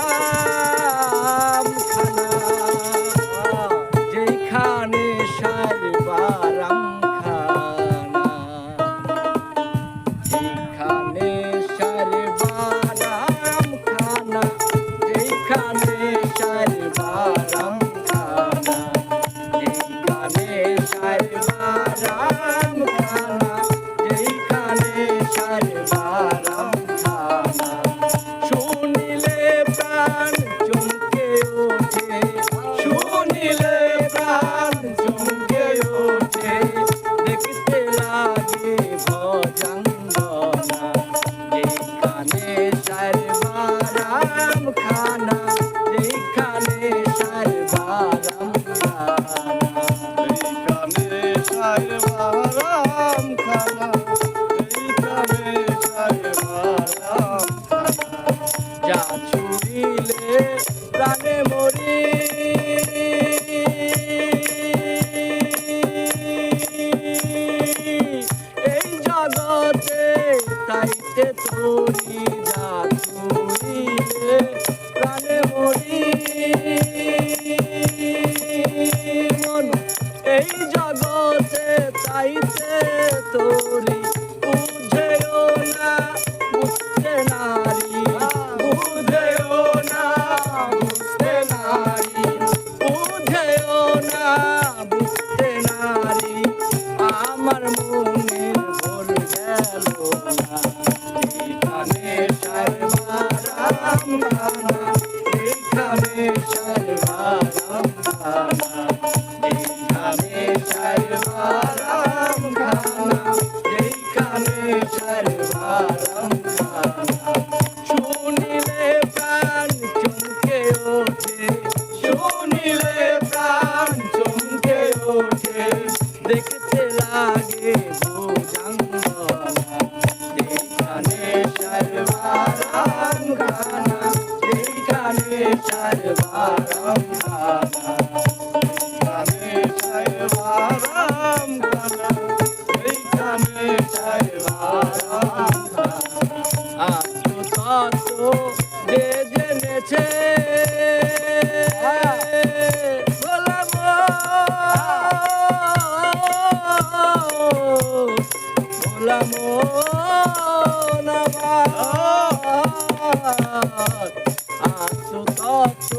বারাম খানা যেখানে সার বারাম খানা যেখানে সার বারাম খানা যেখানে সার বারাম খানা যেখানে সার বারাম খানা যেখানে সার বারাম খানা শুনিলে প্রাণ চমকে ওঠে শুনিলে প্রাণ চমকে ওঠে দেখতে লাগে ভজাঙ্গনা যেখানে সার বারাম খানা যেখানে সার বারাম খানা এইখানে সার বারাম খানা এইখানে সার বারাম যা ছুঁইলে প্রাণে মরি এই জগতে তাইতে তোরি যা ছুঁইলে প্রাণে মরি মন এই জগতে তাইতে তোরি বুঝেও না বুঝতে নারী বুঝেও না বুঝতে নারী বুঝেও না বুঝতে নারী আমার মনে ভোর গেল না এখানে সার বারাম খানা এখানে সার বারাম খানা এখানে সার বারাম খানা এখানে সার বারাম খানা শুনিলে প্রাণ চমকে ওঠে শুনিলে প্রাণ চমকে ওঠে দেখতে লাগে ভুজঙ্গনা যেখানে সার বারাম খানা যেখানে সার বারাম খানা এইখানে সার বারাম খানা এইখানে সার বারাম আত্মতত্ত্ব যে জেনেছে গোলাম গোলাম নামাজ আত্মতত্ত্ব